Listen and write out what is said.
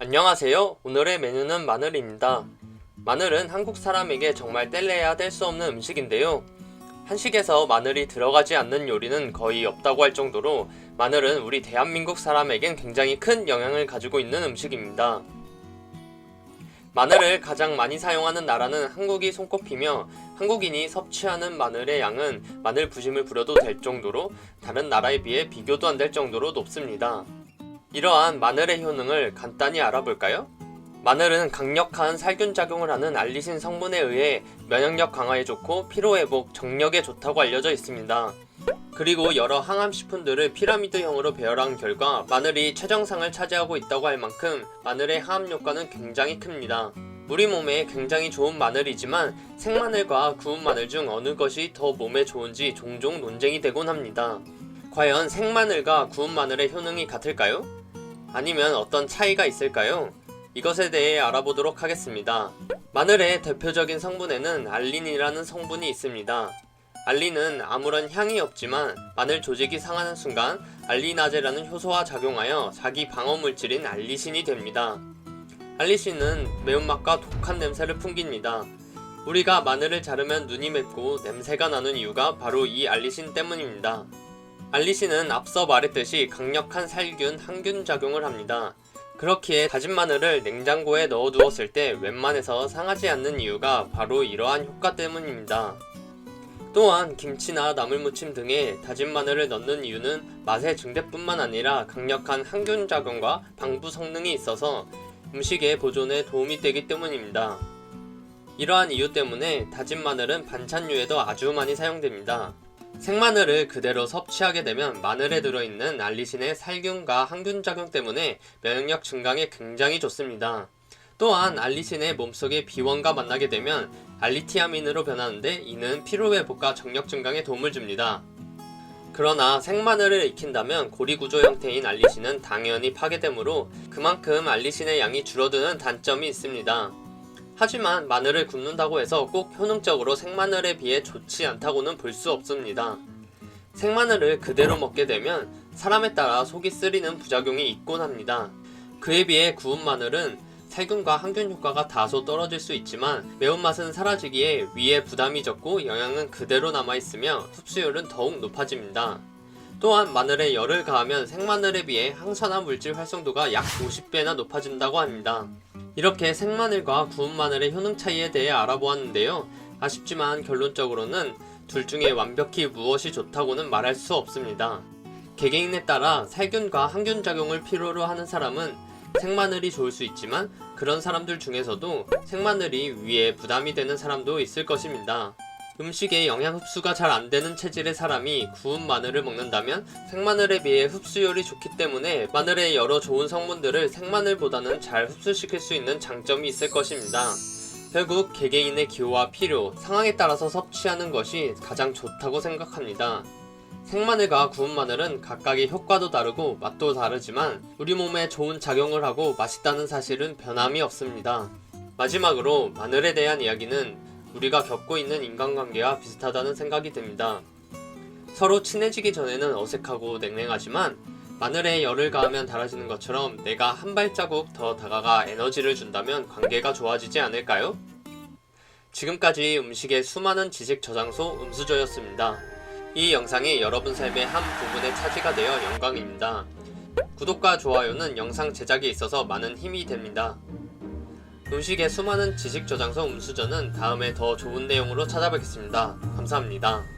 안녕하세요. 오늘의 메뉴는 마늘입니다. 마늘은 한국 사람에게 정말 뗄래야 뗄 수 없는 음식인데요. 한식에서 마늘이 들어가지 않는 요리는 거의 없다고 할 정도로 마늘은 우리 대한민국 사람에겐 굉장히 큰 영향을 가지고 있는 음식입니다. 마늘을 가장 많이 사용하는 나라는 한국이 손꼽히며 한국인이 섭취하는 마늘의 양은 마늘 부심을 부려도 될 정도로 다른 나라에 비해 비교도 안 될 정도로 높습니다. 이러한 마늘의 효능을 간단히 알아볼까요? 마늘은 강력한 살균 작용을 하는 알리신 성분에 의해 면역력 강화에 좋고 피로회복, 정력에 좋다고 알려져 있습니다. 그리고 여러 항암식품들을 피라미드형으로 배열한 결과 마늘이 최정상을 차지하고 있다고 할 만큼 마늘의 항암 효과는 굉장히 큽니다. 우리 몸에 굉장히 좋은 마늘이지만 생마늘과 구운 마늘 중 어느 것이 더 몸에 좋은지 종종 논쟁이 되곤 합니다. 과연 생마늘과 구운 마늘의 효능이 같을까요? 아니면 어떤 차이가 있을까요? 이것에 대해 알아보도록 하겠습니다. 마늘의 대표적인 성분에는 알린이라는 성분이 있습니다. 알린은 아무런 향이 없지만 마늘 조직이 상하는 순간 알리나제라는 효소와 작용하여 자기 방어물질인 알리신이 됩니다. 알리신은 매운맛과 독한 냄새를 풍깁니다. 우리가 마늘을 자르면 눈이 맵고 냄새가 나는 이유가 바로 이 알리신 때문입니다. 알리신은 앞서 말했듯이 강력한 살균, 항균 작용을 합니다. 그렇기에 다진 마늘을 냉장고에 넣어두었을 때 웬만해서 상하지 않는 이유가 바로 이러한 효과 때문입니다. 또한 김치나 나물무침 등에 다진 마늘을 넣는 이유는 맛의 증대뿐만 아니라 강력한 항균 작용과 방부 성능이 있어서 음식의 보존에 도움이 되기 때문입니다. 이러한 이유 때문에 다진 마늘은 반찬류에도 아주 많이 사용됩니다. 생마늘을 그대로 섭취하게 되면 마늘에 들어있는 알리신의 살균과 항균 작용 때문에 면역력 증강에 굉장히 좋습니다. 또한 알리신의 몸속의 비원과 만나게 되면 알리티아민으로 변하는데 이는 피로회복과 정력 증강에 도움을 줍니다. 그러나 생마늘을 익힌다면 고리구조 형태인 알리신은 당연히 파괴되므로 그만큼 알리신의 양이 줄어드는 단점이 있습니다. 하지만 마늘을 굽는다고 해서 꼭 효능적으로 생마늘에 비해 좋지 않다고는 볼 수 없습니다. 생마늘을 그대로 먹게 되면 사람에 따라 속이 쓰리는 부작용이 있곤 합니다. 그에 비해 구운 마늘은 살균과 항균 효과가 다소 떨어질 수 있지만 매운맛은 사라지기에 위에 부담이 적고 영양은 그대로 남아있으며 흡수율은 더욱 높아집니다. 또한 마늘에 열을 가하면 생마늘에 비해 항산화 물질 활성도가 약 50배나 높아진다고 합니다. 이렇게 생마늘과 구운 마늘의 효능 차이에 대해 알아보았는데요. 아쉽지만 결론적으로는 둘 중에 완벽히 무엇이 좋다고는 말할 수 없습니다. 개개인에 따라 살균과 항균 작용을 필요로 하는 사람은 생마늘이 좋을 수 있지만 그런 사람들 중에서도 생마늘이 위에 부담이 되는 사람도 있을 것입니다. 음식에 영양 흡수가 잘 안되는 체질의 사람이 구운 마늘을 먹는다면 생마늘에 비해 흡수율이 좋기 때문에 마늘의 여러 좋은 성분들을 생마늘보다는 잘 흡수시킬 수 있는 장점이 있을 것입니다. 결국 개개인의 기호와 필요, 상황에 따라서 섭취하는 것이 가장 좋다고 생각합니다. 생마늘과 구운 마늘은 각각의 효과도 다르고 맛도 다르지만 우리 몸에 좋은 작용을 하고 맛있다는 사실은 변함이 없습니다. 마지막으로 마늘에 대한 이야기는 우리가 겪고 있는 인간관계와 비슷하다는 생각이 듭니다. 서로 친해지기 전에는 어색하고 냉랭하지만 마늘에 열을 가하면 달아지는 것처럼 내가 한 발자국 더 다가가 에너지를 준다면 관계가 좋아지지 않을까요? 지금까지 음식의 수많은 지식 저장소 음수저였습니다. 이 영상이 여러분 삶의 한 부분의 차지가 되어 영광입니다. 구독과 좋아요는 영상 제작에 있어서 많은 힘이 됩니다. 음식의 수많은 지식 저장소 음수저는 다음에 더 좋은 내용으로 찾아뵙겠습니다. 감사합니다.